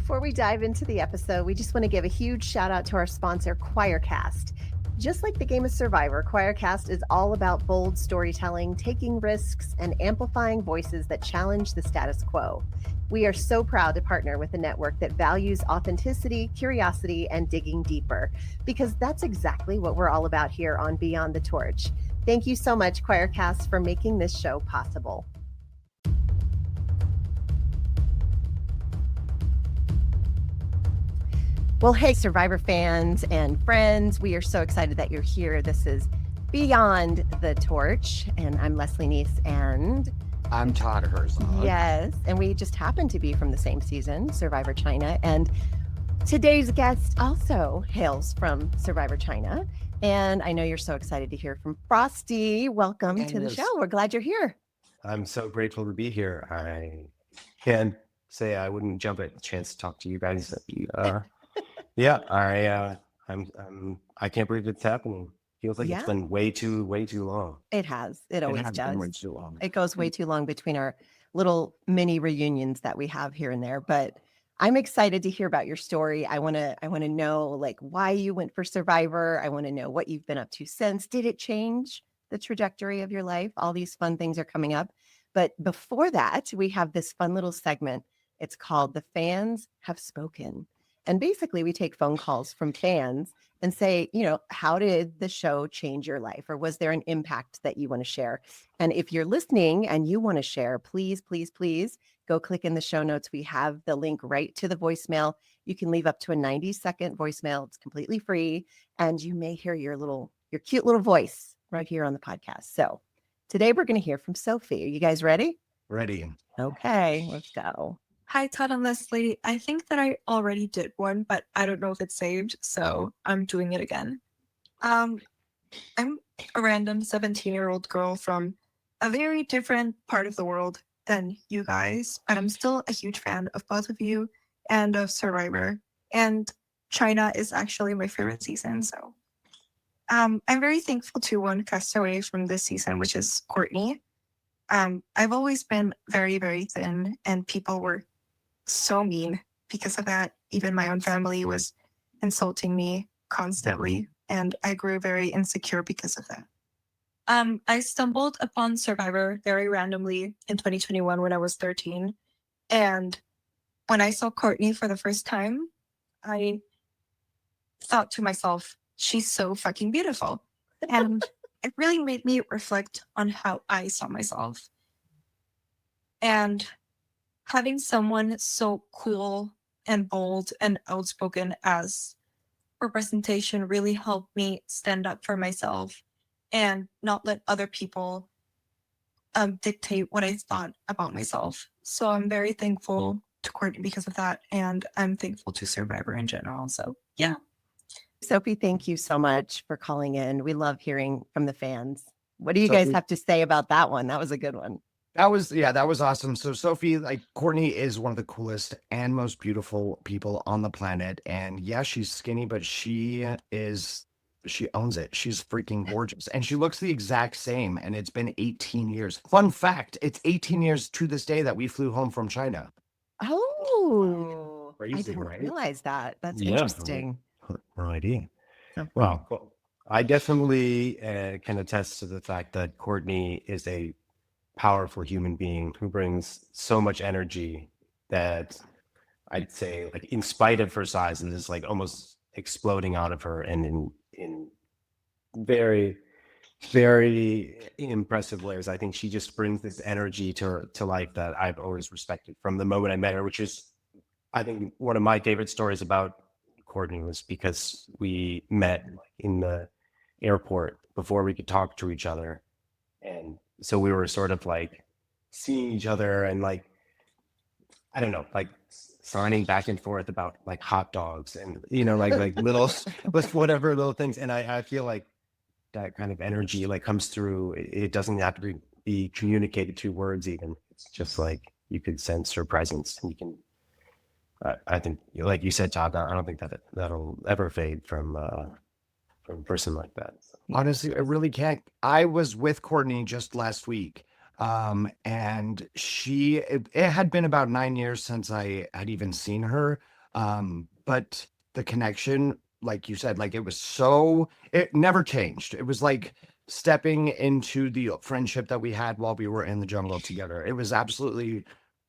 Before we dive into the episode, we just want to give a huge shout out to our sponsor, Choircast. Just like the game of Survivor, Choircast is all about bold storytelling, taking risks, and amplifying voices that challenge the status quo. We are so proud to partner with a network that values authenticity, curiosity, and digging deeper, because that's exactly what we're all about here on Beyond the Torch. Thank you so much, Choircast, for making this show possible. Well, hey, Survivor fans and friends, we are so excited that you're here. This is Beyond the Torch, and I'm Leslie Neese, and I'm Todd Herzog. Yes, and we just happen to be from the same season, Survivor China, and today's guest also hails from Survivor China, and I know you're so excited to hear from Frosti. Welcome to the show. We're glad you're here. I'm so grateful to be here. I can't say I wouldn't jump at the chance to talk to you guys. Yeah, I can't believe it's happening. Feels like it's been way too long. It has. It always does. Been way too long. It goes way too long between our little mini reunions that we have here and there. But I'm excited to hear about your story. I want to know like why you went for Survivor. I want to know what you've been up to since. Did it change the trajectory of your life? All these fun things are coming up. But before that, we have this fun little segment. It's called The Fans Have Spoken. And basically, we take phone calls from fans and say, how did the show change your life? Or was there an impact that you want to share? And if you're listening and you want to share, please, please, please go click in the show notes. We have the link right to the voicemail. You can leave up to a 90-second voicemail. It's completely free. And you may hear your cute little voice right here on the podcast. So today we're going to hear from Sophie. Are you guys ready? Ready. Okay, let's go. Hi, Todd and Leslie. I think that I already did one, but I don't know if it's saved, so I'm doing it again. I'm a random 17-year-old girl from a very different part of the world than you guys, but I'm still a huge fan of both of you and of Survivor. And China is actually my favorite season, so I'm very thankful to one castaway from this season, which is Courtney. I've always been very, very thin, and people were so mean because of that. Even my own family was insulting me constantly, and I grew very insecure because of that. I stumbled upon Survivor very randomly in 2021 when I was 13, and when I saw Courtney for the first time, I thought to myself, she's so fucking beautiful. And it really made me reflect on how I saw myself. And having someone so cool and bold and outspoken as representation really helped me stand up for myself and not let other people dictate what I thought about myself. So I'm very thankful to Courtney because of that, and I'm thankful to Survivor in general. So yeah. Sophie, thank you so much for calling in. We love hearing from the fans. What do you guys have to say about that one? That was a good one. That was awesome. So Sophie, Courtney is one of the coolest and most beautiful people on the planet. And yeah, she's skinny, but she owns it. She's freaking gorgeous. And she looks the exact same. And it's been 18 years. Fun fact, it's 18 years to this day that we flew home from China. Oh, Crazy, I didn't right? realize that. That's interesting. No idea. Well, I definitely can attest to the fact that Courtney is a powerful human being who brings so much energy that I'd say, in spite of her size, and is almost exploding out of her, and in very, very impressive layers. I think she just brings this energy to life that I've always respected from the moment I met her, which is, I think, one of my favorite stories about Courtney was because we met in the airport before we could talk to each other. And so we were sort of seeing each other and I don't know, signing back and forth about hot dogs and, little, whatever little things. And I feel like that kind of energy comes through. It doesn't have to be communicated through words even. It's just you could sense her presence, and you can, I think, like you said, Todd, I don't think that'll ever fade from a person like that. So. Honestly, I really can't. I was with Courtney just last week And it had been about 9 years since I had even seen her. But the connection, like you said, like it never changed. It was like stepping into the friendship that we had while we were in the jungle together. It was absolutely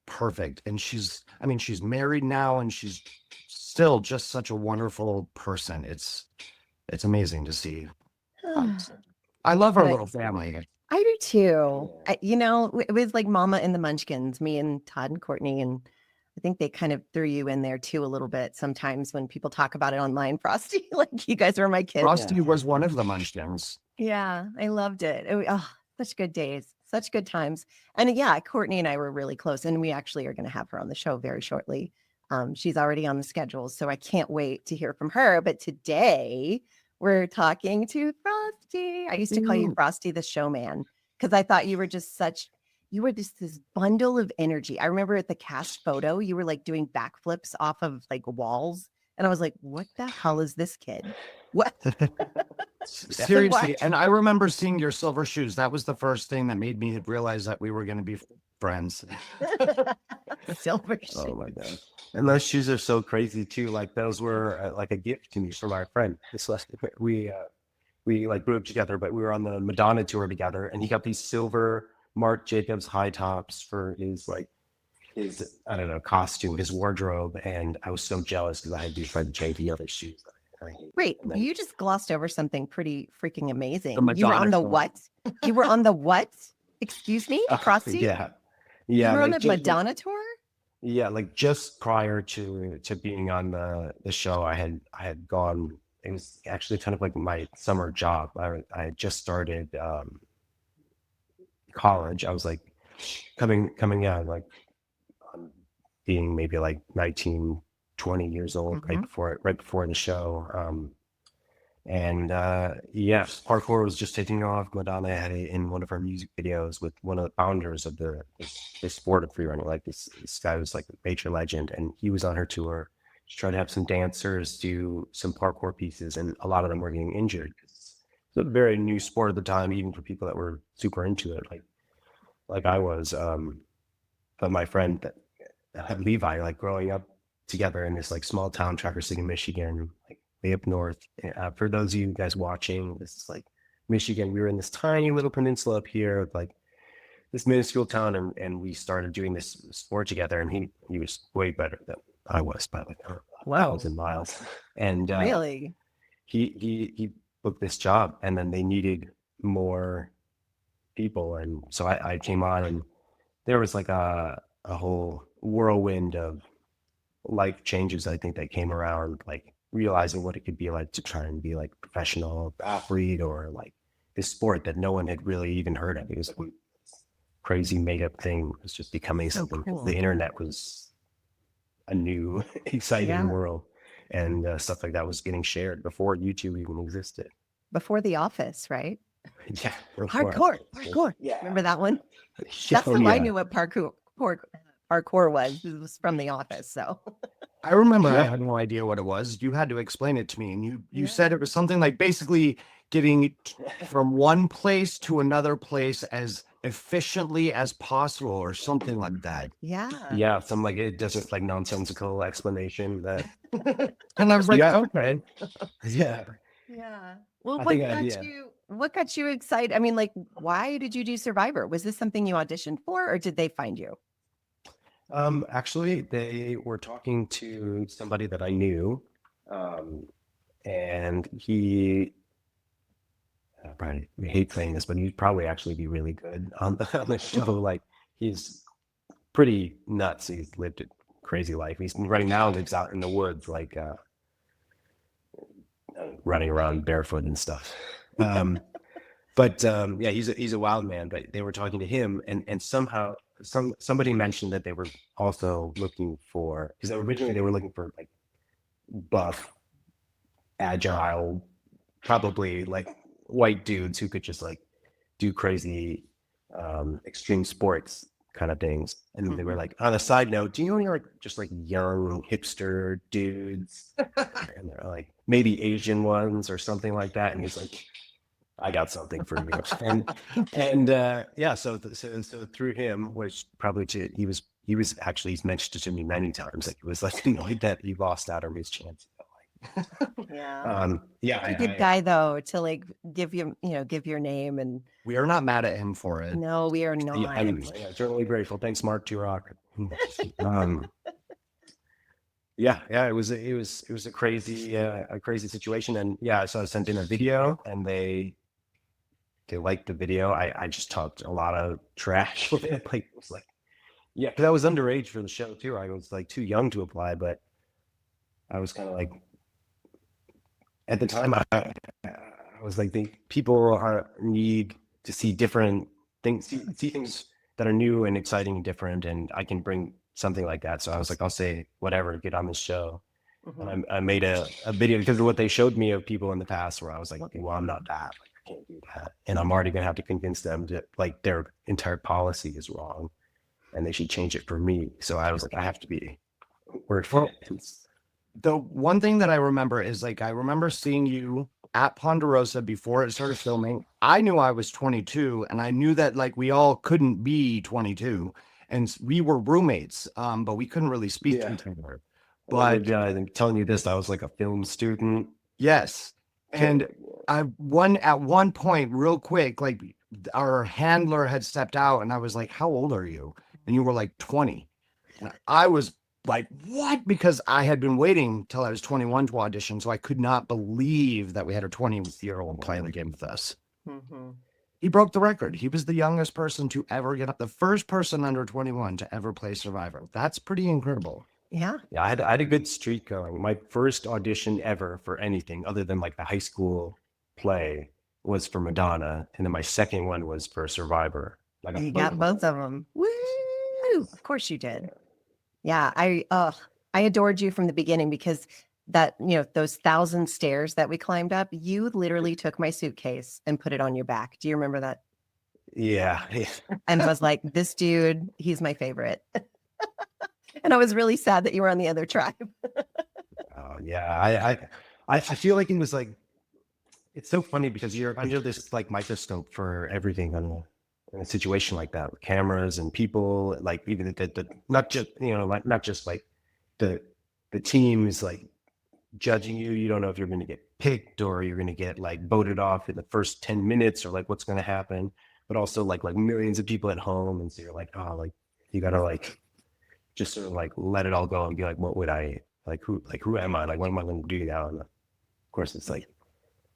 perfect. And she's married now, and she's still just such a wonderful person. It's amazing to see. I love our But little family. I do too. It was like Mama and the Munchkins, me and Todd and Courtney, and I think they kind of threw you in there too a little bit sometimes when people talk about it online, Frosty. Like you guys were my kids. Frosti was one of the Munchkins. Yeah, I loved it. Such good days, such good times. And yeah, Courtney and I were really close, and we actually are going to have her on the show very shortly. She's already on the schedule, so I can't wait to hear from her. But today we're talking to Frosty. I used to call you Frosty the showman because I thought you were just this bundle of energy. I remember at the cast photo, you were like doing backflips off of like walls. And I was like, what the hell is this kid? What? Seriously. And I remember seeing your silver shoes. That was the first thing that made me realize that we were going to be friends. Silver shoes. Oh my God. And those shoes are so crazy too. Like those were like a gift to me from our friend. We like grew up together, but we were on the Madonna tour together, and he got these silver Marc Jacobs high tops for his I don't know, costume, his wardrobe. And I was so jealous because I had these like janky other shoes. Wait, you just glossed over something pretty freaking amazing. The You were on the Madonna what? You were on the what? Excuse me, Frosty? Yeah. You were on like the Madonna tour? Yeah, like just prior to being on the show, I had gone. It was actually kind of like my summer job. I had just started college. I was like coming out, like being maybe like 19, 20 years old, right before the show. And yeah, parkour was just taking off. Madonna had it in one of her music videos with one of the founders of the sport of free running. Like this guy was like a major legend, and he was on her tour. She tried to have some dancers do some parkour pieces, and a lot of them were getting injured. It's a very new sport at the time, even for people that were super into it, like I was. But my friend Levi, like growing up together in this like small town, Traverse City, Michigan, like way up north. For those of you guys watching, this is like Michigan. We were in this tiny little peninsula up here with like this minuscule town, and we started doing this sport together. And he was way better than I was by like 1,000 miles. And Really? He booked this job, and then they needed more people, and so I came on, and there was like a whole whirlwind of life changes, I think, that came around, like realizing what it could be like to try and be like a professional athlete, or like this sport that no one had really even heard of. It was like crazy made up thing. It was just becoming something. Cool. The internet was a new exciting world, and stuff like that was getting shared before YouTube even existed. Before The Office, right? Yeah. Parkour. Yeah. Remember that one? Yeah, That's how I knew what parkour was. It was from The Office. So I remember I had no idea what it was. You had to explain it to me, and you said it was something like basically getting from one place to another place as efficiently as possible, or something like that. yeah. Some like it just like nonsensical explanation that. And I was like, Yeah. okay. Yeah. Well, I what got you excited? I mean, like, why did you do Survivor? Was this something you auditioned for, or did they find you? Actually, they were talking to somebody that I knew, and he probably hate saying this, but he'd probably actually be really good on the show. Like he's pretty nuts. He's lived a crazy life. He's right now lives out in the woods, like running around barefoot and stuff. But yeah, he's a wild man. But they were talking to him, and somehow somebody mentioned that they were also looking for, because originally they were looking for like buff, agile, probably like white dudes who could just like do crazy extreme sports kind of things. And they were like, on a side note, do you know any like just like young hipster dudes? And they're like maybe Asian ones or something like that. And he's like, I got something for you. And yeah, so through him, which probably he's mentioned to me many times that he was like annoyed that he lost out on his chance. Yeah. Yeah, A good guy though to like give your name, and We are not mad at him for it. no, we are not. yeah, I'm certainly grateful. Thanks, Mark T-Rock. Yeah, it was a crazy situation, and yeah, so I sent in a video, and they liked the video. I just talked a lot of trash with it. Like, it was like, yeah, because I was underage for the show too. I was like too young to apply, but I was kind of like, at the time, I was like, the people need to see different things, see things that are new and exciting and different, and I can bring something like that. So I was like, I'll say whatever, get on this show. And I made a video because of what they showed me of people in the past, where I was like, well, I'm not that. Like, I can't do that. And I'm already going to have to convince them that like their entire policy is wrong and they should change it for me. So I was like, I have to be word for it. The one thing that I remember is like, I remember seeing you at Ponderosa before it started filming. I knew I was 22, and I knew that like we all couldn't be 22, and we were roommates, but we couldn't really speak to each other. But I'm telling you this, I was like a film student. yes. And at one point, real quick, like our handler had stepped out, and I was like, how old are you? And you were like 20. And I was like, what? Because I had been waiting till I was 21 to audition. So I could not believe that we had a 20-year-old playing the game with us. He broke the record. He was the youngest person to ever get up, the first person under 21 to ever play Survivor. That's pretty incredible. Yeah. Yeah, I had a good streak going. My first audition ever for anything other than like the high school play was for Madonna. And then my second one was for Survivor. Like You got both of them. Woo! Of course you did. Yeah, I adored you from the beginning, because that, those 1,000 stairs that we climbed up, you literally took my suitcase and put it on your back. Do you remember that? Yeah. And was like, this dude, he's my favorite. And I was really sad that you were on the other tribe. Oh yeah. I feel like it was like, it's so funny because you're under this like microscope for everything in a situation like that, with cameras and people, like even the not just not just like the team is like judging you. You don't know if you're going to get picked or you're going to get like voted off in the first 10 minutes or like what's going to happen, but also like millions of people at home. And so you're like, oh, like you got to like just sort of like let it all go and be like, what would I who am I? Like, what am I going to do now? And of course it's like,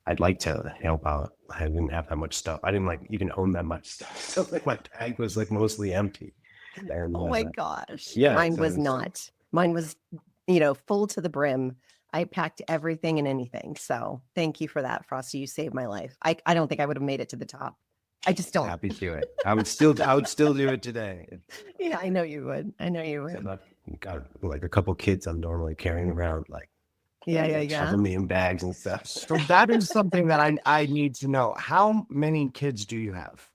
I'd like to help out. I didn't have that much stuff. I didn't like even own that much stuff. So like my bag was like mostly empty. And, Oh my gosh. yeah, Mine so was it's- not. Mine was, full to the brim. I packed everything and anything. So thank you for that, Frosty. You saved my life. I don't think I would have made it to the top. I just don't. happy to do it. I would still do it today. Yeah, I know you would. I know you would. I've got like a couple kids I'm normally carrying around, like Yeah. shoving me in bags and stuff. So that is something that I need to know. How many kids do you have?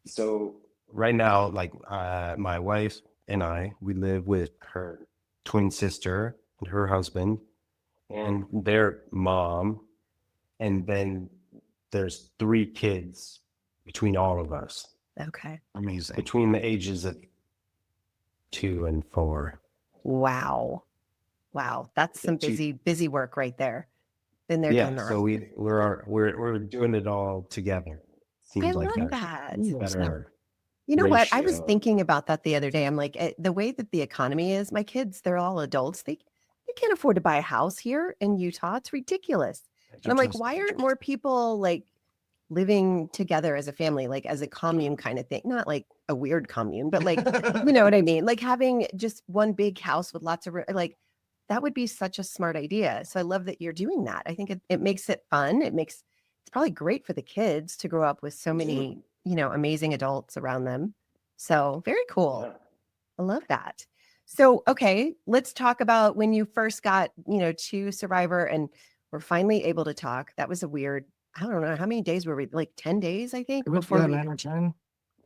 So right now, like my wife and we live with her twin sister and her husband and their mom, and then there's 3 kids between all of us, Okay. Amazing. between the ages of 2 and 4. Wow. That's some busy work right there. Been there, done Yeah, that. so we're doing it all together. Seems I like love that. better. You know what? I was ratio. thinking about that the other day. I'm like, the way that the economy is, my kids, they're all adults. They can't afford to buy a house here in Utah. It's ridiculous. And I'm like, why aren't more people like living together as a family, like as a commune kind of thing? Not like a weird commune, but like, you know what I mean? Like having just one big house with lots of, like, that would be such a smart idea. So I love that you're doing that. I think it makes it fun. It's probably great for the kids to grow up with so many, amazing adults around them. So very cool. Yeah. I love that. So, okay, let's talk about when you first got, to Survivor and were finally able to talk. That was a weird, I don't know, how many days were we? Like 10 days, I think. It was before 9 or 10.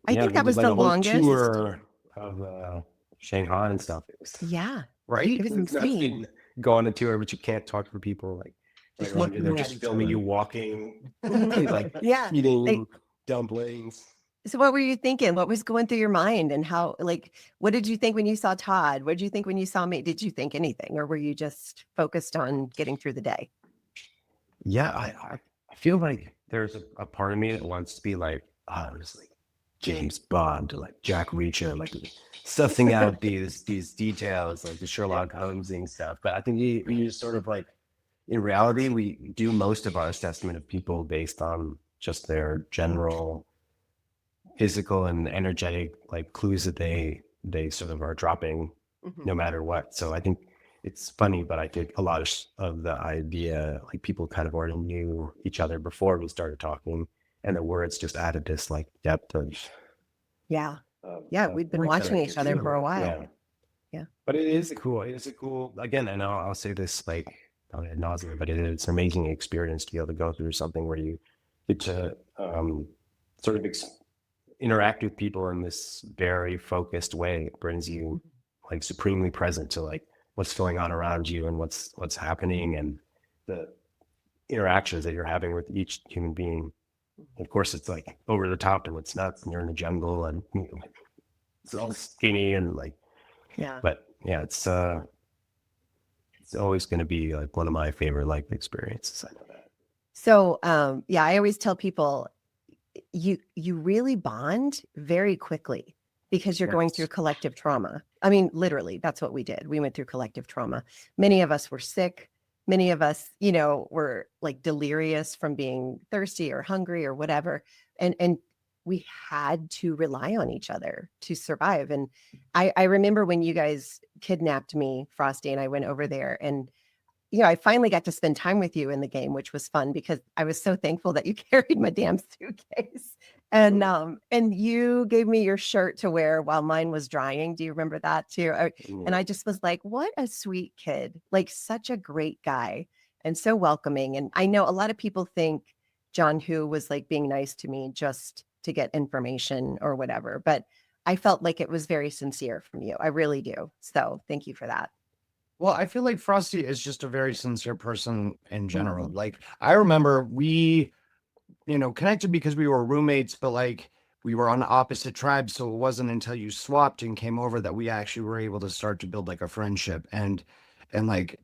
I think we that did, was like, the a whole longest. tour of Shanghai and stuff. It was Yeah. Right? It was insane. go on a tour, but you can't talk to people. Like Like, Roger, they're just filming you walking, like Yeah. eating dumplings. So what were you thinking? What was going through your mind, and how, like, what did you think when you saw Todd? What did you think when you saw me? Did you think anything, or were you just focused on getting through the day? Yeah, I feel like there's a part of me that wants to be like, it's like James Bond or like Jack Reacher, like sussing out these details, like the Sherlock Holmesing stuff. But I think you just sort of like, in reality, we do most of our assessment of people based on just their general physical and energetic like clues that they sort of are dropping no matter what. So I think it's funny, but I think a lot of the idea, like people kind of already knew each other before we started talking, and the words just added this like depth of Yeah. We'd been watching each other for a while. Yeah. But it is a cool again, and I'll say this like ad nauseam, but it's an amazing experience to be able to go through something where you get to sort of interact with people in this very focused way. It brings you like supremely present to like what's going on around you and what's happening and the interactions that you're having with each human being. Of course, it's like over the top and it's nuts, and you're in the jungle and it's all skinny and like, but yeah, it's always going to be like one of my favorite life experiences. I know that. So, I always tell people you really bond very quickly because you're going through collective trauma. I mean, literally, that's what we did. We went through collective trauma. Many of us were sick. Many of us, were like delirious from being thirsty or hungry or whatever. And we had to rely on each other to survive. And I remember when you guys kidnapped me, Frosti, and I went over there, and I finally got to spend time with you in the game, which was fun because I was so thankful that you carried my damn suitcase. And you gave me your shirt to wear while mine was drying. Do you remember that too? And I just was like, what a sweet kid, like such a great guy and so welcoming. And I know a lot of people think John Hu was like being nice to me just to get information or whatever, but I felt like it was very sincere from you. I really do. So thank you for that. Well, I feel like Frosti is just a very sincere person in general. Like, I remember we, connected because we were roommates, but like we were on opposite tribes. So it wasn't until you swapped and came over that we actually were able to start to build like a friendship. And like,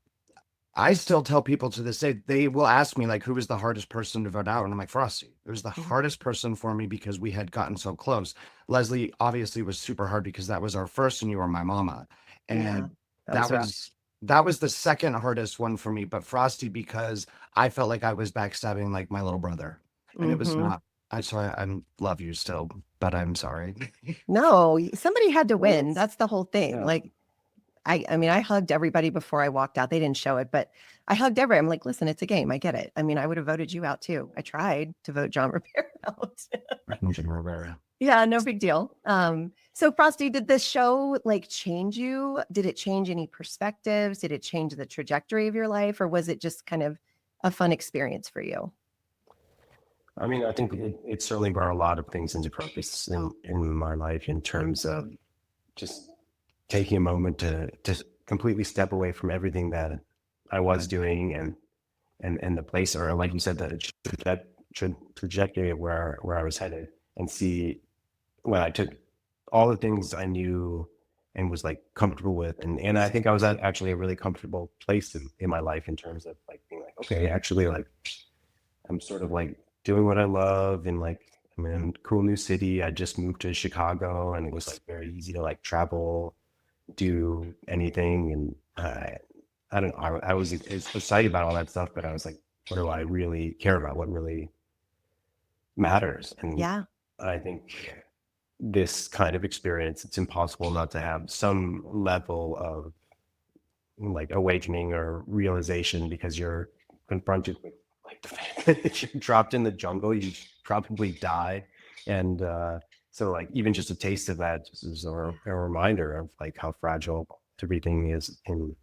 I still tell people to this day, they will ask me like, who was the hardest person to vote out? And I'm like, Frosti. It was the hardest person for me because we had gotten so close. Leslie obviously was super hard because that was our first and you were my mama. And that was the second hardest one for me, but Frosti, because I felt like I was backstabbing like my little brother, and it was not. I love you still, but I'm sorry. No, somebody had to win. That's the whole thing. Yeah. Like, I mean, I hugged everybody before I walked out. They didn't show it, but I hugged everybody. I'm like, listen, it's a game. I get it. I mean, I would have voted you out too. I tried to vote John Rivera out. John Rivera. Yeah, no big deal. So Frosti, did this show like change you? Did it change any perspectives? Did it change the trajectory of your life, or was it just kind of a fun experience for you? I mean, I think it certainly brought a lot of things into focus in my life in terms of just taking a moment to completely step away from everything that I was doing and the place, or like you said, that trajectory of where I was headed, and see when I took all the things I knew and was like comfortable with. And I think I was at actually a really comfortable place in my life in terms of like being like, okay, actually like I'm sort of like doing what I love, and like I'm in a cool new city. I just moved to Chicago, and it was like very easy to like travel, do anything. And I don't know, I was excited about all that stuff, but I was like, what do I really care about? What really matters? And I think this kind of experience, it's impossible not to have some level of like awakening or realization, because you're confronted with like the fact that if you're dropped in the jungle, you probably die. And so like even just a taste of that just is a reminder of like how fragile everything is in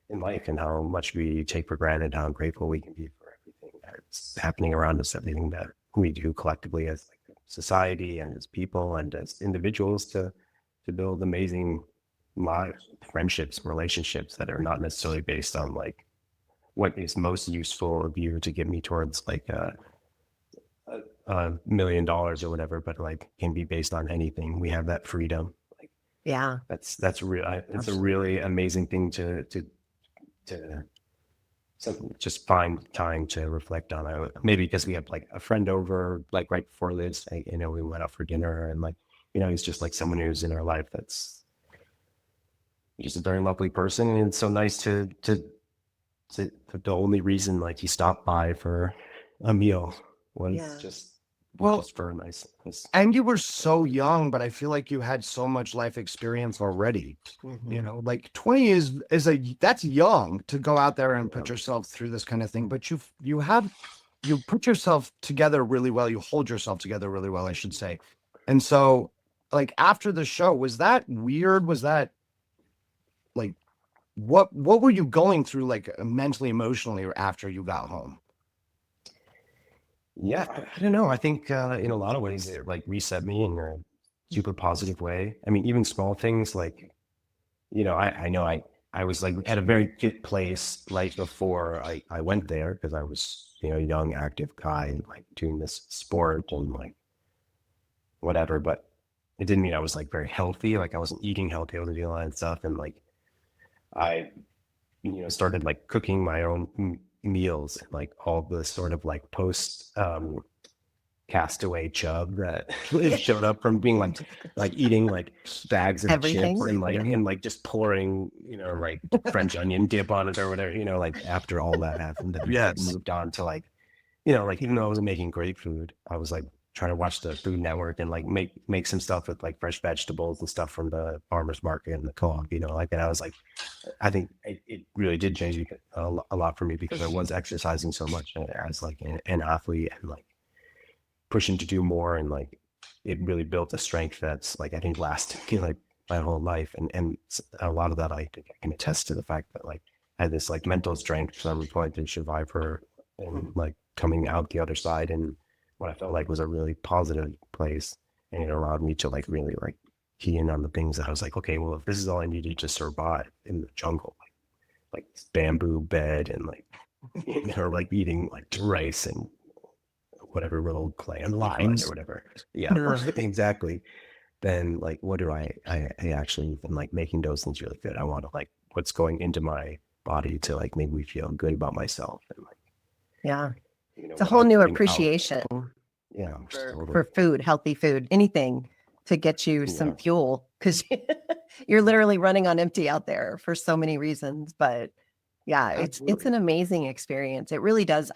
life, and how much we take for granted, how grateful we can be for everything that's happening around us, everything that we do collectively as like society and as people and as individuals to build amazing lives, friendships, relationships that are not necessarily based on like what is most useful of you to get me towards like $1 million or whatever, but like can be based on anything. We have that freedom. Like Yeah. that's real. It's a really amazing thing to just find time to reflect on. Maybe because we have like a friend over like right before this, we went out for dinner, and like, he's just like someone who's in our life that's just a very lovely person. And it's so nice to the only reason like he stopped by for a meal was just for a nice. And you were so young, but I feel like you had so much life experience already. Like 20 is that's young to go out there and put yourself through this kind of thing. But you put yourself together really well. You hold yourself together really well, I should say. And so, like after the show, was that weird? Was that like what were you going through like mentally, emotionally, or after you got home? Yeah, I don't know. I think in a lot of ways it like reset me in a super positive way. I mean, even small things like, I know I was like at a very good place like before I went there, because I was, a young, active guy and like doing this sport and like whatever, but it didn't mean I was like very healthy. Like I wasn't eating healthy, I wasn't doing all that stuff. And like I, started like cooking my own meals, and like all the sort of like post castaway chub that showed up from being like eating like bags of Everything. chips and like just pouring like French onion dip on it or whatever, like after all that happened, then moved on to like like even though I wasn't making great food, I was like trying to watch the Food Network and like make some stuff with like fresh vegetables and stuff from the farmers market and the co-op, like, and I was like, I think it really did change a lot for me, because I was exercising so much as like an athlete and like pushing to do more, and like it really built a strength that's like I think lasted me like my whole life, and a lot of that I think I can attest to the fact that like I had this like mental strength from going to Survivor and like coming out the other side and what I felt like was a really positive place, and it allowed me to like really like key in on the things that I was like, okay, well, if this is all I needed to survive in the jungle, like bamboo bed and like or like eating like rice and whatever little clay and lines or whatever, exactly, then like what do I actually even like making those things really good. I want to like what's going into my body to like make me feel good about myself, and like it's a whole new appreciation for food, healthy food, anything to get you some fuel, because you're literally running on empty out there for so many reasons. But it's an amazing experience. It really does.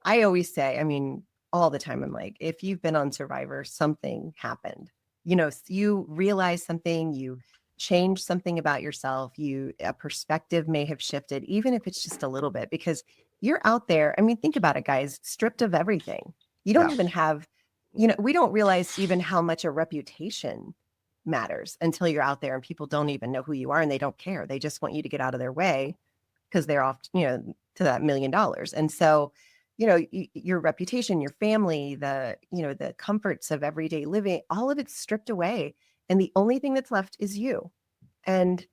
I always say, I mean, all the time, I'm like, if you've been on Survivor, something happened. You realize something, you change something about yourself, a perspective may have shifted, even if it's just a little bit, because you're out there. I mean, think about it, guys, stripped of everything. You don't even have, we don't realize even how much a reputation matters until you're out there and people don't even know who you are, and they don't care. They just want you to get out of their way because they're off, to that $1 million. And so, your reputation, your family, the comforts of everyday living, all of it's stripped away. And the only thing that's left is you. And,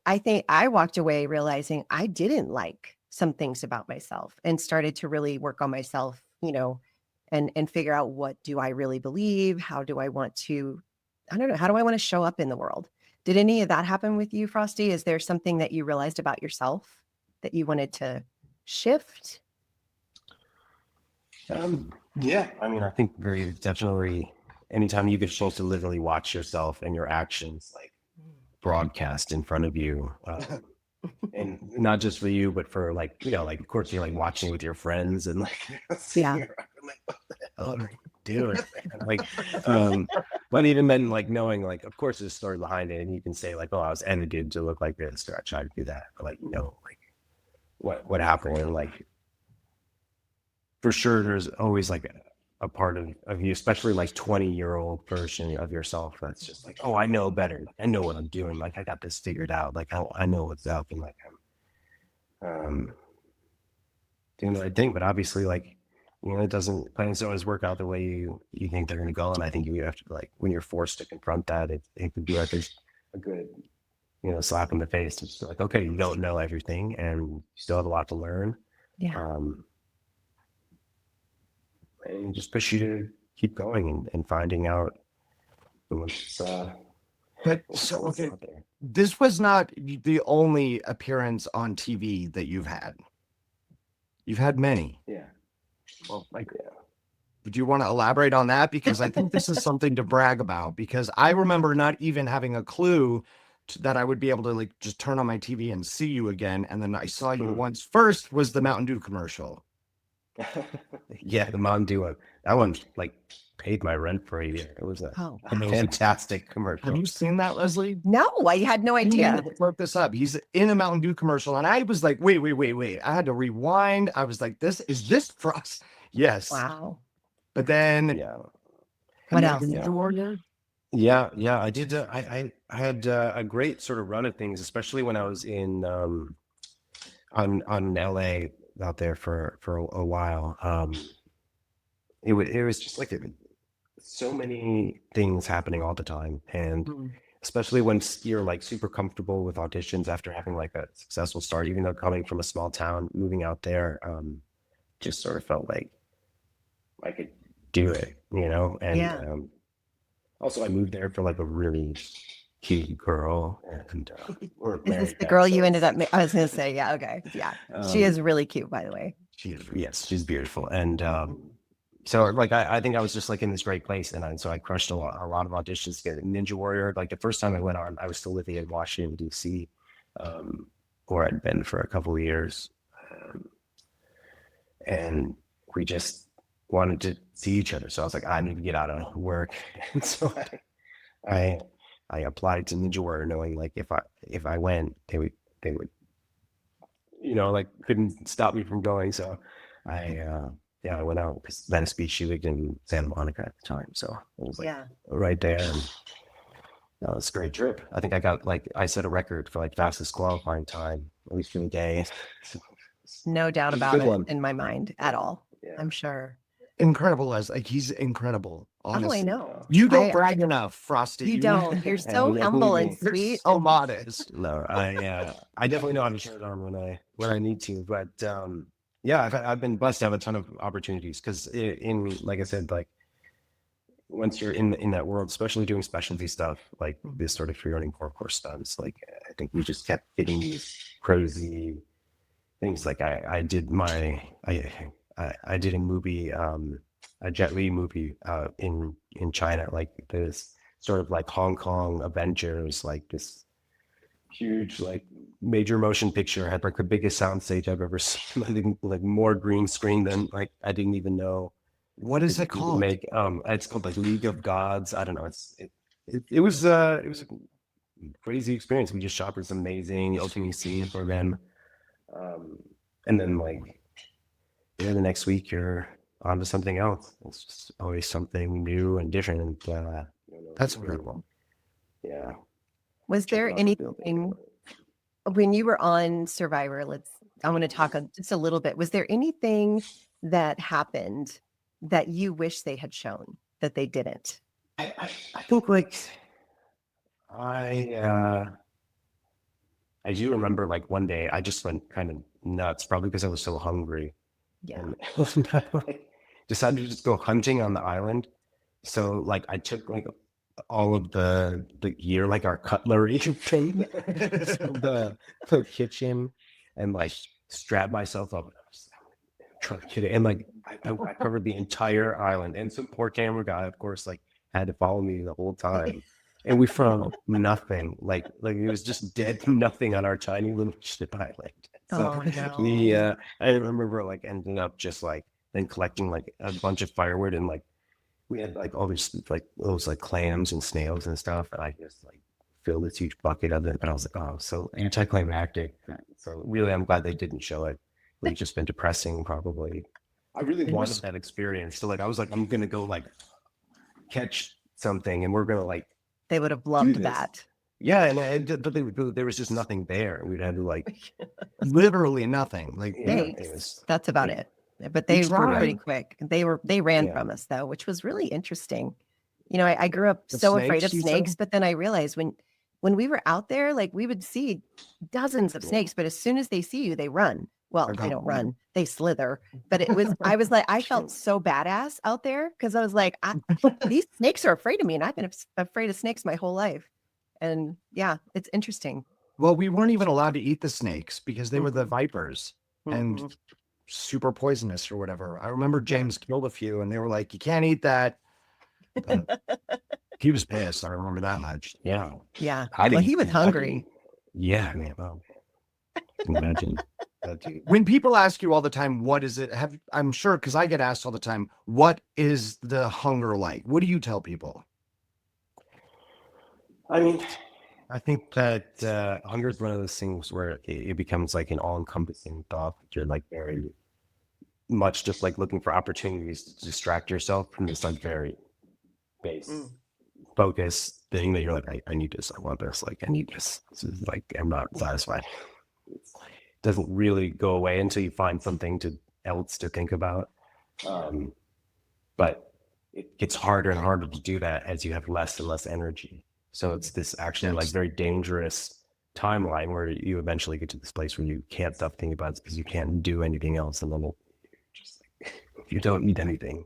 I think I walked away realizing I didn't like some things about myself, and started to really work on myself, and figure out, what do I really believe? How do I want to, I don't know, how do I want to show up in the world? Did any of that happen with you, Frosti? Is there something that you realized about yourself that you wanted to shift? Yeah, I mean, I think very definitely anytime you get a chance to literally watch yourself and your actions like broadcast in front of you, and not just for you, but for like, like of course you're like watching with your friends and like, like, what the hell are you doing? Like, but even then, like knowing like, of course there's a story behind it, and you can say like, oh, I was edited to look like this, or I tried to do that, but like, like what happened, and like, for sure, there's always like a part of you, especially like 20-year-old version of yourself that's just like, oh, I know better. I know what I'm doing. Like I got this figured out. Like I know what's up, and like I'm doing the right thing. But obviously, like it doesn't plans always work out the way you think they're going to go. And I think you have to like when you're forced to confront that, it could be like there's a good slap in the face. It's like, okay, you don't know everything and you still have a lot to learn. Yeah. And just push you to keep going and finding out what's But what's so what's okay, out there. this was not the only appearance on TV that you've had. You've had many. Yeah. Well, like, Yeah. would you want to elaborate on that? Because I think this is something to brag about, because I remember not even having a clue that I would be able to like just turn on my TV and see you again. And then I saw you once. First was the Mountain Dew commercial. Yeah, the Mountain Dew one. That one like paid my rent for a year. It was a fantastic commercial. Have you seen that, Leslie? No, I had no idea. Look this up. He's in a Mountain Dew commercial, and I was like, wait. I had to rewind. I was like, is this Frost? Yes. Wow. But then, Yeah. What else? Yeah, I did. I had a great sort of run of things, especially when I was in on LA out there for a while. It was just like so many things happening all the time, and especially when you're like super comfortable with auditions after having like a successful start, even though coming from a small town, moving out there, just sort of felt like I could do it, and also I moved there for like a really cute girl, and we're Is this married the now, girl so you ended up? I was gonna say, yeah, okay, yeah. She is really cute, by the way. she's beautiful, and so like I think I was just like in this great place, and so I crushed a lot of auditions. Getting Ninja Warrior, like the first time I went on, I was still living in Washington D.C., where I'd been for a couple of years, and we just wanted to see each other. So I was like, I need to get out of work, and so I applied to Ninja Warrior, knowing like if I went, they would like couldn't stop me from going. So I went out because Venice Beach, she lived in Santa Monica at the time, so it was like right there, and it was a great trip. I think I set a record for like fastest qualifying time, at least for the day. No doubt about it in my mind at all. Yeah. I'm sure. Incredible, Leslie. Like, he's incredible. Honestly. Oh, I know. You don't brag enough, Frosty. You don't. You're so humble and You're sweet. so modest. No, I definitely know how to shut it on when I need to, but yeah, I've been blessed to have a ton of opportunities, because in like I said, like once you're in that world, especially doing specialty stuff like this sort of free running parkour stunts, like I think we just kept getting these crazy things. Like I did a movie, a Jet Li movie in China, like this sort of like Hong Kong Avengers, like this huge like major motion picture, had like the biggest sound stage I've ever seen. I think like more green screen than like I didn't even know. What is it called? It's called like League of Gods. I don't know. It was a crazy experience. We just shot this amazing opening scene for them, and then like the next week you're on to something else. It's just always something new and different, and That's incredible. Yeah. Was there anything when you were on Survivor? I want to talk just a little bit. Was there anything that happened that you wish they had shown that they didn't? I think like I do remember like one day I just went kind of nuts, probably because I was so hungry. Yeah. And I decided to just go hunting on the island. So like I took like all of the gear, like our cutlery thing, the kitchen, and like strapped myself up. Trying to get it, and like I covered the entire island, and some poor camera guy, of course, like had to follow me the whole time. And we found nothing, like it was just dead nothing on our tiny little ship island. So no. I remember like ending up just like then collecting like a bunch of firewood, and like we had like all these like those like clams and snails and stuff, and I just like filled this huge bucket of it. But I was like, oh, so anticlimactic. So really, I'm glad they didn't show it. It would have just been depressing, probably. I really wanted that experience. So like I was like, I'm gonna go like catch something, and we're gonna like. They would have loved that. Yeah, but there was just nothing there. We'd had to like literally nothing. Like that's about it. But they were pretty quick. They ran from us though, which was really interesting. I grew up so afraid of snakes, but then I realized when when we were out there, like we would see dozens of snakes, but as soon as they see you, they run. Well, They're they don't gone. run, they slither. But I was like, I felt so badass out there because I was like, these snakes are afraid of me, and I've been afraid of snakes my whole life. And yeah, it's interesting. Well, we weren't even allowed to eat the snakes because they were the vipers and Mhm. super poisonous or whatever. I remember James killed a few and they were like, you can't eat that. But he was pissed. I remember that much. Yeah. Yeah. I Well, didn't he was think- I hungry. didn't- Yeah, man. Well, I can imagine. When people ask you all the time, what is it? I'm sure, because I get asked all the time, what is the hunger like? What do you tell people? I mean, I think that hunger is one of those things where it becomes like an all-encompassing thought. You're like very much just like looking for opportunities to distract yourself from this like very base focus thing that you're like, I need this, I want this, like I need this. This is like I'm not satisfied. It doesn't really go away until you find something else to think about. But it gets harder and harder to do that as you have less and less energy. So it's this actually like very dangerous timeline where you eventually get to this place where you can't stop thinking about it because you can't do anything else. And then just like, you don't eat anything.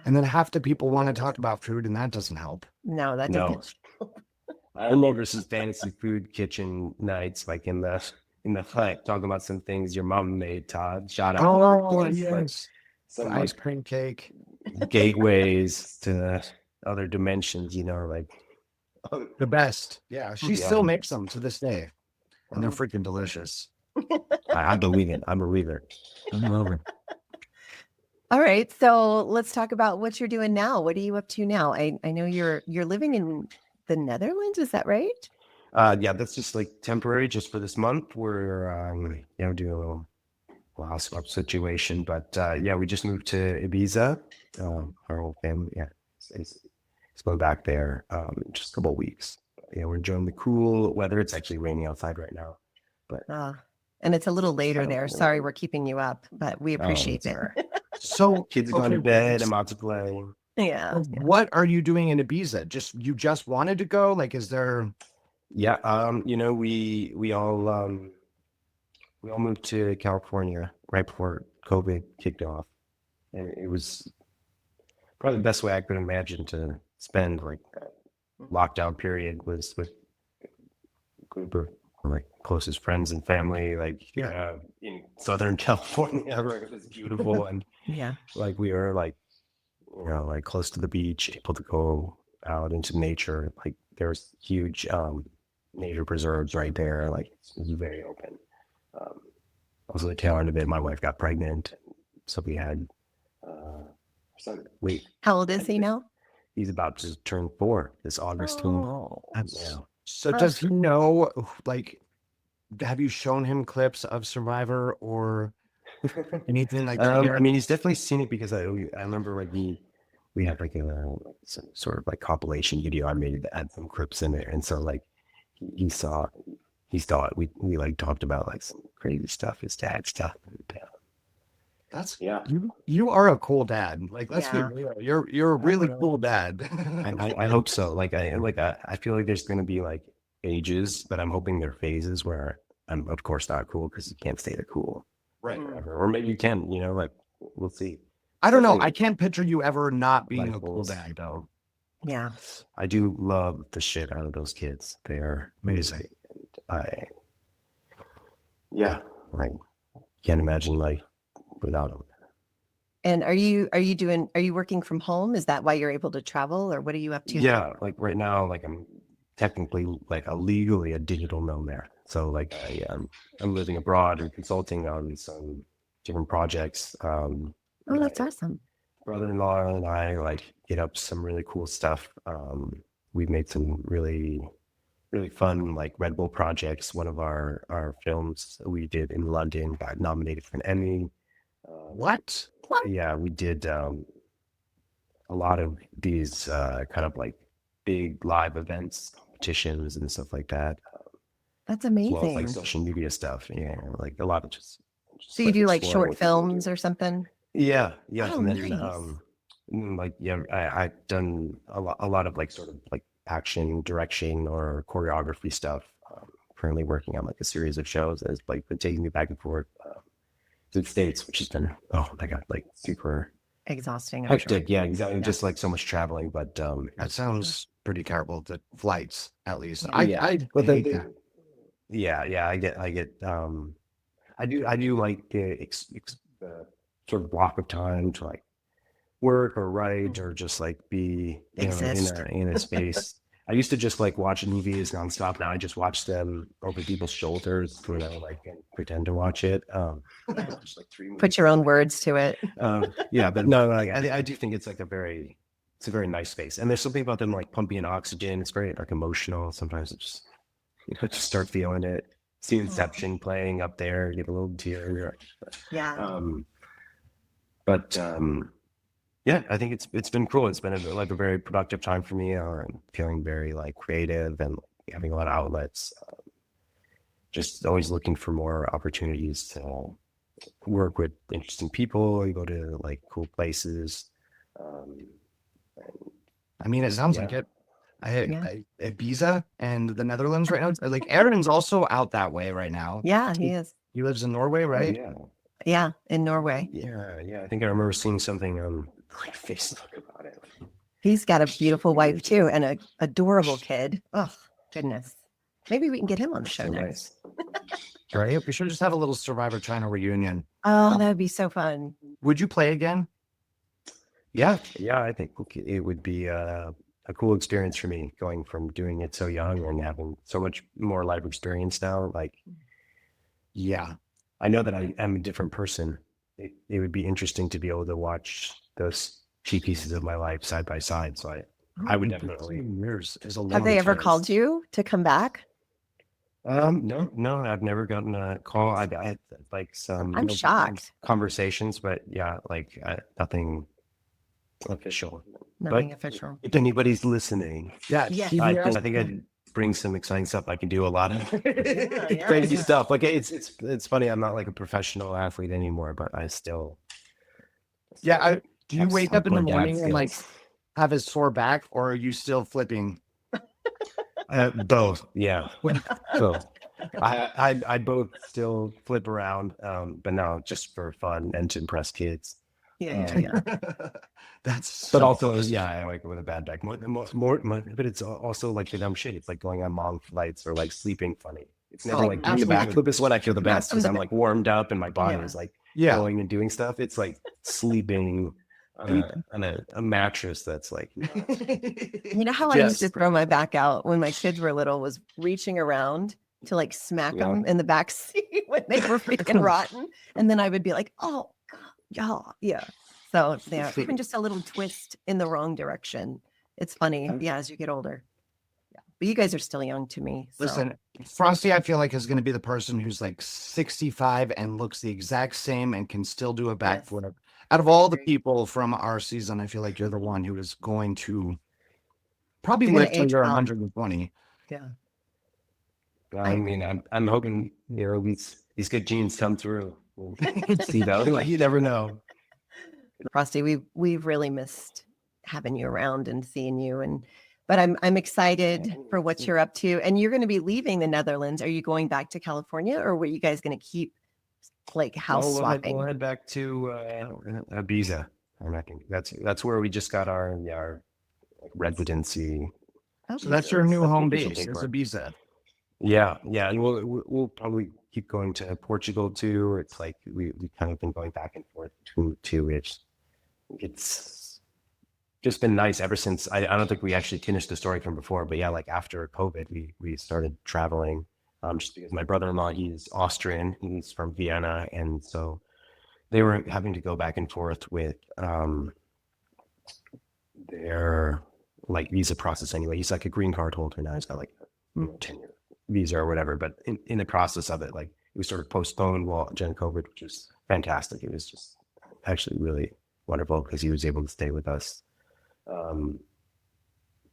And then half the people want to talk about food and that doesn't help. No, that No. doesn't. I remember some fantasy food kitchen nights, like in the hut, talking about some things your mom made, Todd. Shout out. Oh, Like, yes. some Ice like cream cake. gateways to other dimensions, you know, like The best. Yeah. She Yeah. still makes them to this day. And they're freaking delicious. I believe it. I'm a believer. All right. So let's talk about what you're doing now. What are you up to now? I know you're living in the Netherlands. Is that right? Yeah, that's just like temporary, just for this month. We're doing a little house swap situation, but yeah, we just moved to Ibiza. Our whole family, it's going back there in just a couple of weeks. Yeah, we're enjoying the cool weather. It's actually raining outside right now, but And it's a little later there. Sorry, we're keeping you up, but we appreciate it. So kids are going to bed. I'm out to play. Yeah. what are you doing in Ibiza? You just wanted to go? Like, is there? Yeah, we all moved to California right before COVID kicked off, and it was probably the best way I could imagine to spend like that lockdown period was with a group of like closest friends and family, like in Southern California, where it was beautiful and Yeah. like we were like like close to the beach, able to go out into nature. Like there's huge nature preserves right there. Like it was very open. Also the tail end of it, my wife got pregnant, so we had How old is he now? he's about to turn 4 this August. Oh. Yeah. So does he know? Like, have you shown him clips of Survivor or anything like that? I mean, he's definitely seen it because I remember like we had like some sort of like compilation video I made that had some clips in it, and so like he saw it. We like talked about like some crazy stuff, his dad stuff. That's Yeah. You are a cool dad. Like, let's be Yeah. real. You're a really cool dad. I hope so. Like I feel like there's going to be like ages, but I'm hoping there are phases where I'm of course not cool because you can't stay the cool Right. forever. Or maybe you can. Like we'll see. I don't know. I can't picture you ever not being Life a cool goals. dad, though. Yeah. I do love the shit out of those kids. They are amazing. Like can't imagine life without them. And are you working from home? Is that why you're able to travel, or what are you up to? Yeah, like right now, like I'm technically like legally a digital nomad. So like I'm living abroad and consulting on some different projects. Oh, that's awesome. Brother-in-law and I like get up some really cool stuff. We've made some really fun like Red Bull projects. One of our films we did in London got nominated for an Emmy. What? Yeah, we did a lot of these kind of like big live events, competitions, and stuff like that. That's As well as amazing. like social media stuff. Yeah, like a lot of just So you do like exploring short what people do. films or something? Yeah. Oh, And then nice. I've done a lot of like sort of like action direction or choreography stuff. Currently working on like a series of shows that's like been taking me back and forth to the States, which has been, oh my God, like super Exhausting. I'm hectic. sure. Yeah, exactly. Just like so much traveling, but That sounds pretty terrible. The flights, at least. Yeah. I but hate that. yeah, I get I do like the sort of block of time to like work or write or just like be, you know, Exist. in a space. I used to just like watch movies nonstop. Now I just watch them over people's shoulders, you know, like and pretend to watch it. Just like 3 movies. Put your own words to it. Yeah, but no, like, I do think it's like it's a very nice space, and there's something about them like pumping in oxygen. It's very like emotional. Sometimes it just, you know, just start feeling it. See Inception playing up there, get a little tear. You're like, Yeah. Yeah, I think it's been cool. It's been like a very productive time for me. I'm feeling very like creative and having a lot of outlets. Just always looking for more opportunities to work with interesting people. You go to like cool places. I mean, it sounds like it. Ibiza and the Netherlands right now. Like Aaron's also out that way right now. Yeah, he is. He lives in Norway, right? Oh, yeah. Yeah, in Norway. Yeah. I think I remember seeing something on like Facebook about it. He's got a beautiful wife too and a adorable kid. Oh, goodness. Maybe we can get him on the show So next. nice. Right. We should just have a little Survivor China reunion. Oh, that would be so fun. Would you play again? Yeah, I think it would be a cool experience for me going from doing it so young and having so much more life experience now. Like, yeah, I know that I am a different person. It would be interesting to be able to watch those key pieces of my life side by side. So I would definitely. Years is a long Have they ever time. called you to come back? No, I've never gotten a call. I had like some I'm shocked. conversations, but yeah, like nothing official. Nothing official. If anybody's listening, Yeah. Yes. keep I your- think I'd bring some exciting stuff. I can do a lot of Yeah. crazy stuff. Like it's funny. I'm not like a professional athlete anymore, but I still. Yeah. Do you have wake up in the some morning and like skills. have a sore back, or are you still flipping? Both, yeah. Both. I both still flip around, but no, just for fun and to impress kids. Yeah. That's But so- also, yeah, I wake up with a bad back. But it's also like the dumb shit. It's like going on long flights or like sleeping funny. It's never Oh, like doing the absolutely. backflip is when I feel the best because I'm like warmed up and my body Yeah. is like yeah. going and doing stuff. It's like sleeping on a mattress that's like You know how I used to Just- throw my back out when my kids were little was reaching around to like smack Yeah. them in the back seat when they were freaking rotten. And then I would be like, oh, God, yeah. So yeah, even just a little twist in the wrong direction. It's funny. Yeah, as you get older. Yeah. But you guys are still young to me. So. Listen, Frosty, I feel like is going to be the person who's like 65 and looks the exact same and can still do a backflip. Out of all the people from our season, I feel like you're the one who is going to probably You're gonna live till age you're well. 120. Yeah. I mean, I'm hoping these good genes come through. We'll see though. Like you never know. Frosty, we've really missed having you around and seeing you, but I'm excited for what you're up to. And you're going to be leaving the Netherlands. Are you going back to California, or were you guys going to keep like house swapping? We'll head back to Ibiza. I reckon that's where we just got our like, residency. Oh, So that's your new home official base. It's paperwork. Ibiza. Yeah, and we'll probably keep going to Portugal too. It's like we kind of been going back and forth between the two. It's just been nice ever since. I don't think we actually finished the story from before, but yeah, like after COVID, we started traveling. Just because my brother-in-law, he's Austrian, he's from Vienna, and so they were having to go back and forth with their like visa process anyway. He's like a green card holder now. He's got like a 10-year visa or whatever. But in the process of it, like it was sort of postponed during COVID, which was fantastic. It was just actually really wonderful because he was able to stay with us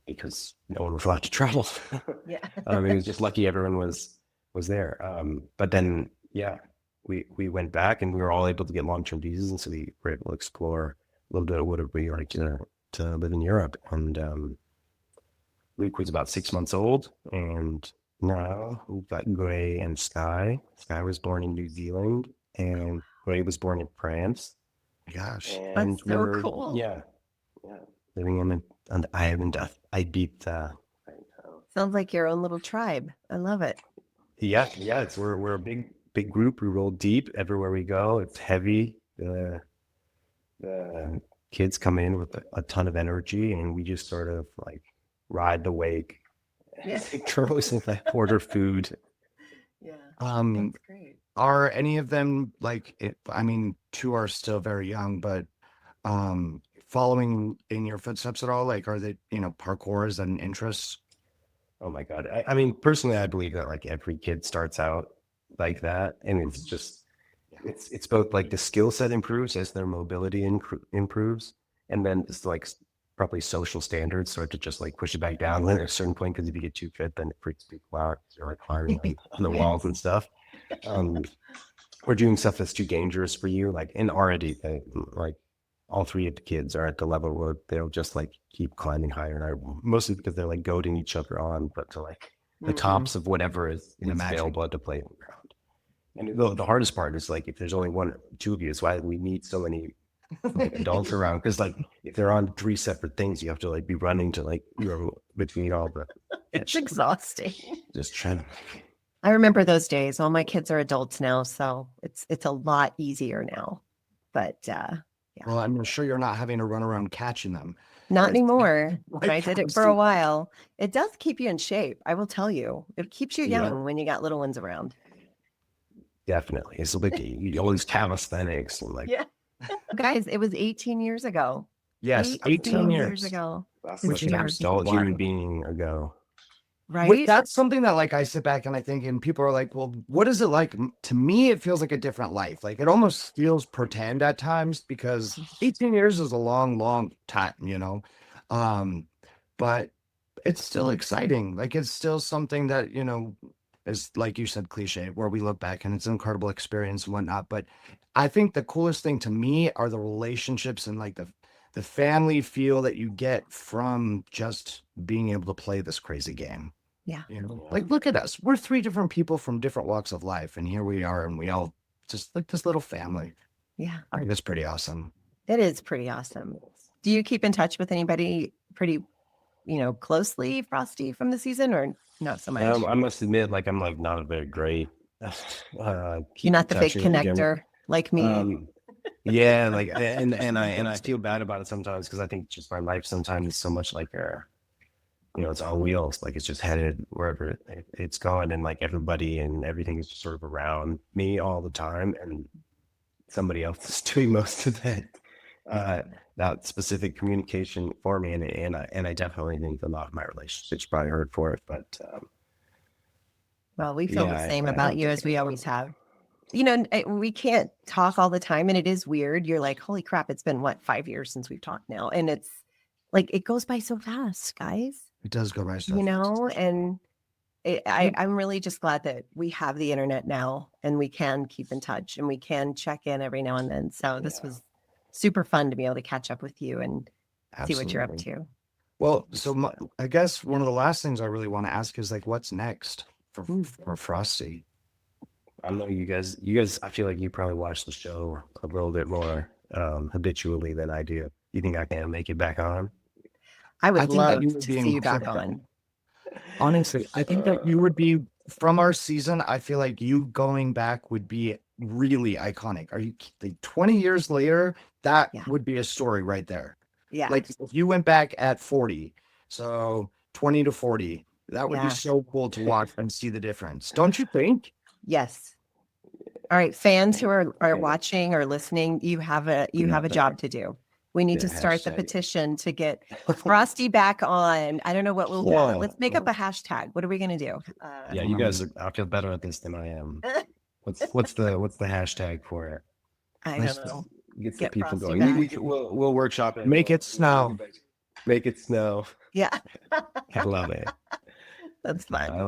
because no one was allowed to travel. Yeah. He was just lucky everyone was there. But then, yeah, we went back and we were all able to get long-term visas, and so we were able to explore a little bit of what it would be like to live in Europe. And Luke was about 6 months old, and now we've got Gray and Sky. Sky was born in New Zealand, and Gray was born in France. Gosh. And That's so cool. yeah, living on the island of Ibiza. Sounds like your own little tribe. I love it. Yeah, we're a big group. We roll deep everywhere we go. It's heavy. The kids come in with a ton of energy, and we just sort of like ride the wake. Yeah. Turtles and like order food. Yeah. Um, That's great. are any of them like? I mean, two are still very young, but following in your footsteps at all? Like, are they parkour is an interest? Oh my God. I mean, personally, I believe that like every kid starts out like that. And it's just, it's both like the skill set improves as their mobility improves. And then it's like probably social standards start to just like push it back down at a certain point. Cause if you get too fit, then it freaks people out. 'Cause you're like climbing on the walls and stuff. Or doing stuff that's too dangerous for you. Like, and already like all three of the kids are at the level where they'll just like keep climbing higher and higher, mostly because they're like goading each other on, but to like the tops of whatever is available to play on the ground. And the hardest part is like if there's only one or two of you, it's why we need so many like, adults around. Because like if they're on three separate things, you have to like be running to like between all the. It's exhausting. Just trying to. I remember those days. All my kids are adults now, so it's a lot easier now. But yeah. Well, I'm sure you're not having to run around catching them. Not anymore. Like I did it for a while. It does keep you in shape. I will tell you. It keeps you young when you got little ones around. Definitely. It's like you always calisthenics and like. Yeah. Guys, it was 18 years ago. Yes, 18 years ago. Which is an adult human being ago. Right? That's something that like I sit back and I think, and people are like, well, what is it like? To me, it feels like a different life. Like it almost feels pretend at times because 18 years is a long time, but it's still exciting. Like it's still something that, is like you said, cliche, where we look back and it's an incredible experience and whatnot. But I think the coolest thing to me are the relationships and like the family feel that you get from just being able to play this crazy game. Yeah. Like look at us. We're three different people from different walks of life. And here we are, and we all just like this little family. Yeah. I think that's pretty awesome. It is pretty awesome. Do you keep in touch with anybody pretty, closely, Frosty, from the season, or not so much? I must admit, like I'm like not a very great. You're not the fake connector like me. Yeah, like and I feel bad about it sometimes because I think just my life sometimes is so much like it's on wheels, like it's just headed wherever it's going, and like everybody and everything is just sort of around me all the time, and somebody else is doing most of that specific communication for me, and I definitely think a lot of my relationships probably hurt for it, but well, we feel the same about you as we always have. We can't talk all the time, and it is weird. You're like, holy crap, it's been 5 years since we've talked now, and it's like it goes by so fast, guys. It does go by so fast. And I'm really just glad that we have the internet now, and we can keep in touch, and we can check in every now and then. So this was super fun to be able to catch up with you and see what you're up to. Well, so I guess one of the last things I really want to ask is like, what's next for Frosty? I don't know, you guys, I feel like you probably watch the show a little bit more habitually than I do. You think I can make it back on? I would love to see you back on. Honestly, I think that you would be, from our season, I feel like you going back would be really iconic. Are you like 20 years later? That would be a story right there. Yeah. Like if you went back at 40, so 20 to 40, that would be so cool to watch and see the difference. Don't you think? Yes. All right, fans who are watching or listening, you have a job to do. We need to start the petition to get Frosty back on. I don't know what we'll do. Let's make up a hashtag. What are we gonna do? You guys I feel better at this than I am. What's the hashtag for it? I don't know. Get the people going. We'll workshop it. Make it snow. Make it snow. Yeah. I love it. That's fun. I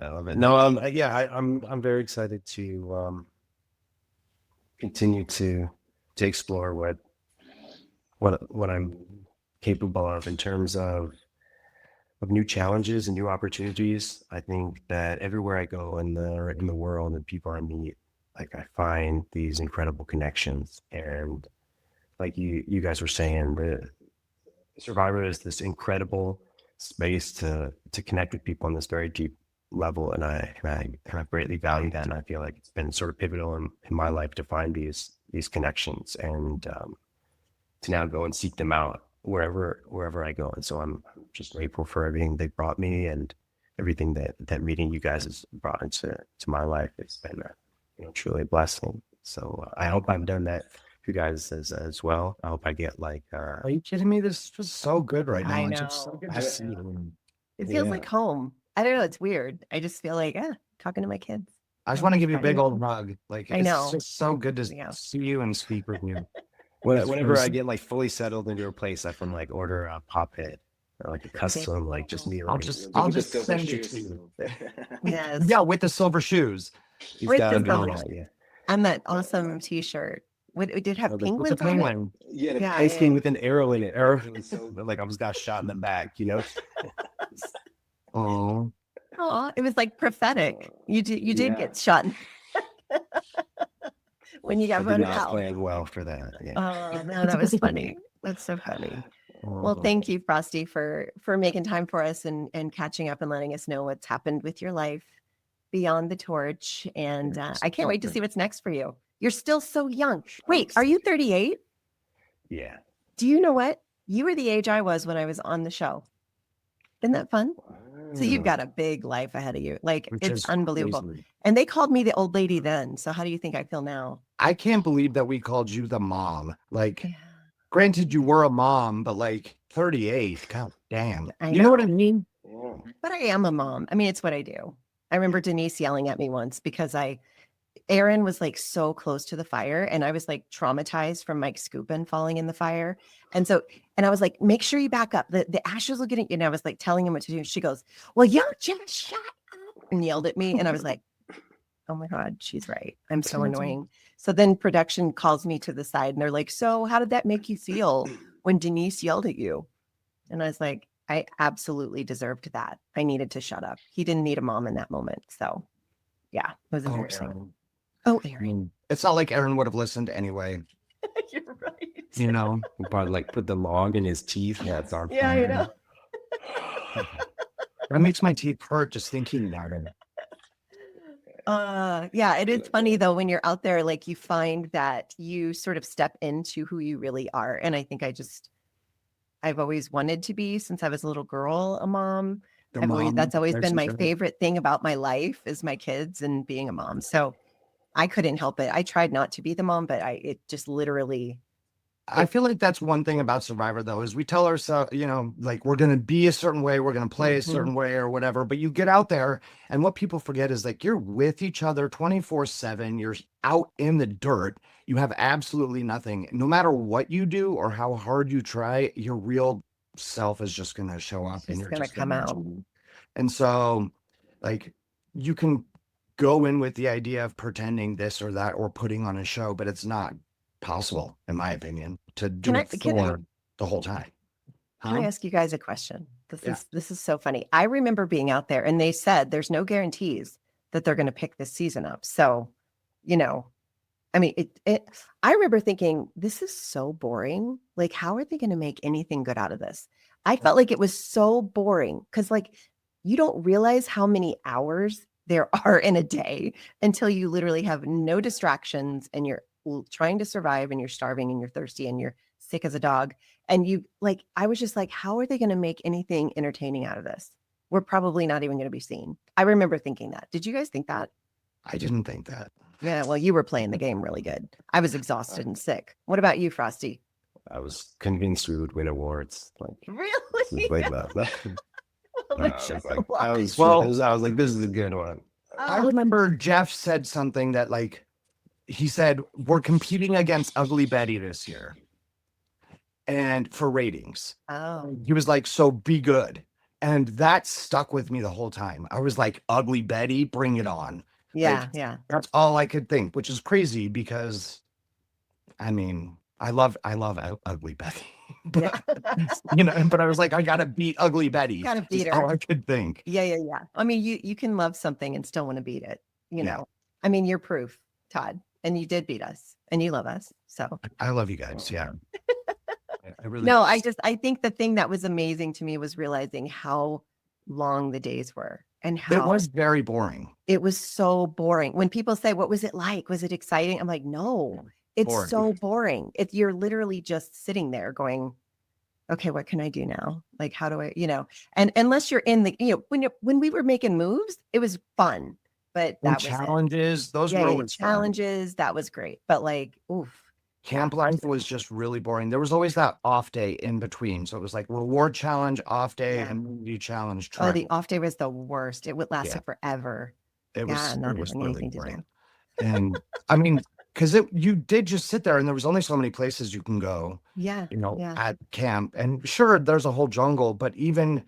love it. No, I'm very excited to continue to explore what I'm capable of in terms of new challenges and new opportunities. I think that everywhere I go in the world and people I meet, like I find these incredible connections. And like you guys were saying, the Survivor is this incredible space to connect with people on this very deep level, and I greatly value that, and I feel like it's been sort of pivotal in my life to find these connections and to now go and seek them out wherever I go. And so I'm just grateful for everything they brought me and everything that meeting you guys has brought into my life. It's been truly a blessing. So I hope I've done that for you guys as well. I hope I get like Are you kidding me? This is so good right now. I It's just so know. good to see you. It feels Yeah. like home. I don't know. It's weird. I just feel like, talking to my kids. I just want to give you a big Right. old hug. Like, I it's know. just so good to Yeah. see you and speak with you. Whenever I get like fully settled into a place, I can like order a pop hit or like a custom, like just me. I'll just send it to you. Yes. Yeah, with the silver shoes. He's With down the to do silver that, yeah. And that awesome T-shirt. What it did have Oh, the- penguins With the on it? penguin. Yeah, the Yeah, ice cream yeah. with an arrow in it. Arrow was so like I almost got shot in the back, Oh, Oh, it was like prophetic. You did Yeah. get shot when you I got did voted not out. plan well for that. Yeah. Oh no, that was funny. That's so funny. Well, thank you, Frosty, for making time for us and catching up and letting us know what's happened with your life beyond the torch. And I can't wait to see what's next for you. You're still so young. Wait, are you 38? Yeah. Do you know what? You were the age I was when I was on the show. Isn't that fun? So you've got a big life ahead of you. Like, Which it's is unbelievable. crazy. And they called me the old lady then. So how do you think I feel now? I can't believe that we called you the mom. Like, granted, you were a mom, but like 38. God damn. I You know what I know. mean? Yeah. But I am a mom. I mean, it's what I do. I remember Denise yelling at me once because Aaron was like so close to the fire and I was like traumatized from Mike Scoopin falling in the fire. And I was like, make sure you back up. The ashes will get at you. And I was like telling him what to do. She goes, well, you just shut up, and yelled at me. And I was like, oh my God, she's right. I'm so annoying. So then production calls me to the side and they're like, so how did that make you feel when Denise yelled at you? And I was like, I absolutely deserved that. I needed to shut up. He didn't need a mom in that moment. So yeah, it was embarrassing. Aaron. Oh, I Aaron. mean, it's not like Aaron would have listened anyway. You're right. You know? He probably like put the log in his teeth. Yeah, it's our Yeah, I know. That makes my teeth hurt just thinking about it. Yeah, it is funny though when you're out there, like you find that you sort of step into who you really are. And I think I've always wanted to be since I was a little girl, a mom. That's always been my favorite thing about my life is my kids and being a mom. So I couldn't help it. I tried not to be the mom, but it just literally. I feel like that's one thing about Survivor, though, is we tell ourselves, like we're going to be a certain way, we're going to play a certain way or whatever. But you get out there and what people forget is like you're with each other 24/7. You're out in the dirt. You have absolutely nothing. No matter what you do or how hard you try, your real self is just going to show up and It's you're gonna just come out. And so, like, you can go in with the idea of pretending this or that or putting on a show, but it's not possible, in my opinion, to do Can it I- can I- for the whole time. Can I Huh? ask you guys a question? Yeah. This is so funny. I remember being out there and they said there's no guarantees that they're going to pick this season up. So, I mean, I remember thinking this is so boring. Like, how are they going to make anything good out of this? I felt like it was so boring because like you don't realize how many hours there are in a day until you literally have no distractions and you're trying to survive and you're starving and you're thirsty and you're sick as a dog. And I was just like, how are they going to make anything entertaining out of this? We're probably not even going to be seen. I remember thinking that. Did you guys think that? I didn't think that. Yeah, well, you were playing the game really good. I was exhausted and sick. What about you, Frosty? I was convinced we would win awards. Like, Really? like that. Well, I that shows was like, a lot. I was like, this is a good one. I remember Jeff said something that like he said, we're competing against Ugly Betty this year. And for ratings. Oh, He was like, so be good. And that stuck with me the whole time. I was like, Ugly Betty, bring it on. yeah, Like, yeah. That's all I could think, which is crazy because I mean, I love Ugly Betty. but, but I was like, I gotta beat Ugly Betty. Gotta That's beat her. all I could think. Yeah. I mean, you can love something and still want to beat it, you Yeah. know. I mean, you're proof, Todd, and you did beat us and you love us. So I love you guys. Yeah. I really no, I think the thing that was amazing to me was realizing how long the days were and It how was very boring. it was so boring. When people say, what was it like? Was it exciting? I'm like, no, it's Boring. so boring. You're literally just sitting there going, okay, what can I do now? Like, how do I, and unless you're in the, when we were making moves, it was fun, but And that was it. challenges, those Yeah, were yeah, always fun. challenges. That was great. But like, oof. Camp life was just really boring. There was always that off day in between. So it was like reward challenge, off day, Yeah. and movie challenge. Oh, the track. off day was the worst. It would last forever. It was, not it was having really anything to boring. do. And I mean, because you did just sit there and there was only so many places you can go, Yeah. at camp. And sure, there's a whole jungle, but even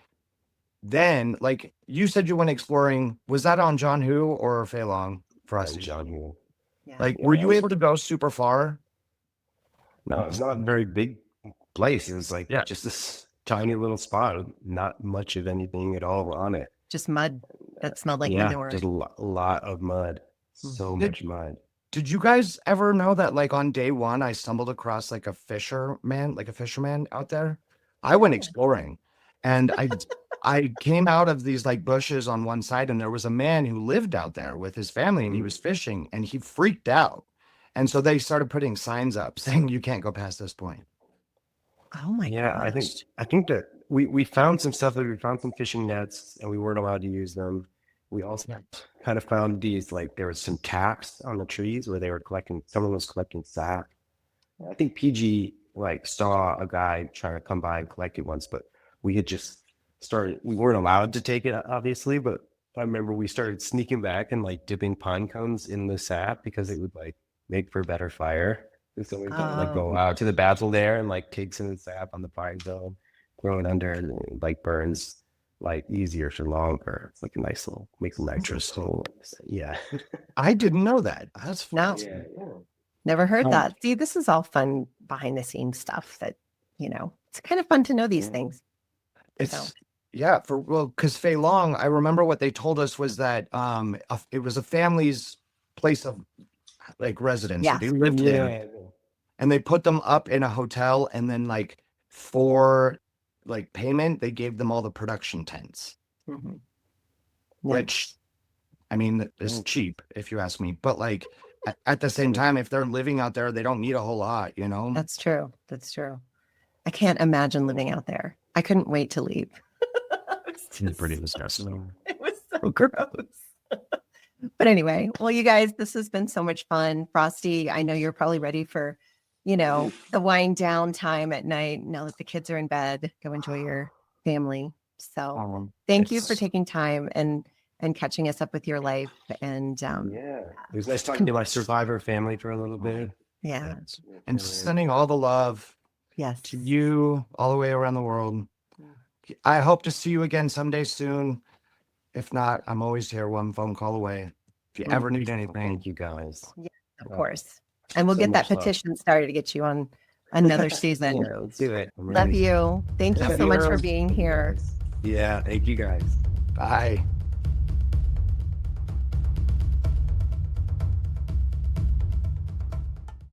then, like you said, you went exploring. Was that on John Who or Fei Long? Frosty? John Woo. Yeah. Like, were you able to go super far? No, it's not a very big place. It was like just this tiny little spot with not much of anything at all on it. Just mud that smelled like Yeah, manure. just a lot of mud. So much mud. Did you guys ever know that, like, on day one, I stumbled across like a fisherman out there? I went exploring, and I came out of these like bushes on one side, and there was a man who lived out there with his family, and he was fishing, and he freaked out. And so they started putting signs up saying you can't go past this point. Oh my Yeah, gosh. I think that we found some stuff. We found some fishing nets, and we weren't allowed to use them. We also kind of found these, like, there was some tacks on the trees where they were collecting. Someone was collecting sap. I think PG like saw a guy trying to come by and collect it once, but we had just started. We weren't allowed to take it, obviously, but I remember we started sneaking back and like dipping pine cones in the sap because it would like make for better fire. And so we like go out to the basil there and like take some of the sap on the pine cone, throw it under, and it, like, burns like easier for longer. It's like a nice little, makes a nitrous hole. Yeah. I didn't know that. That's No, never heard that. See, this is all fun behind the scenes stuff that, it's kind of fun to know these things. It's because Fei Long, I remember what they told us was that it was a family's place of like residence. Yeah. They lived there, and they put them up in a hotel, and then like for like payment, they gave them all the production tents, which, I mean, is cheap if you ask me. But like at the same time, if they're living out there, they don't need a whole lot, That's true. That's true. I can't imagine living out there. I couldn't wait to leave. It's pretty disgusting. It was so gross. But anyway, well, you guys, this has been so much fun. Frosty, I know you're probably ready for, the wind down time at night now that the kids are in bed. Go enjoy your family. So thank you for taking time and catching us up with your life. And it was nice talking to my survivor family for a little bit. Yeah. And sending all the love to you all the way around the world. I hope to see you again someday soon. If not, I'm always here, one phone call away. If you ever need anything. Thank you guys. Yeah, of course. And we'll get that petition started to get you on another season. Let's do it. Love you. Thank you so much for being here. Yeah, thank you guys. Bye.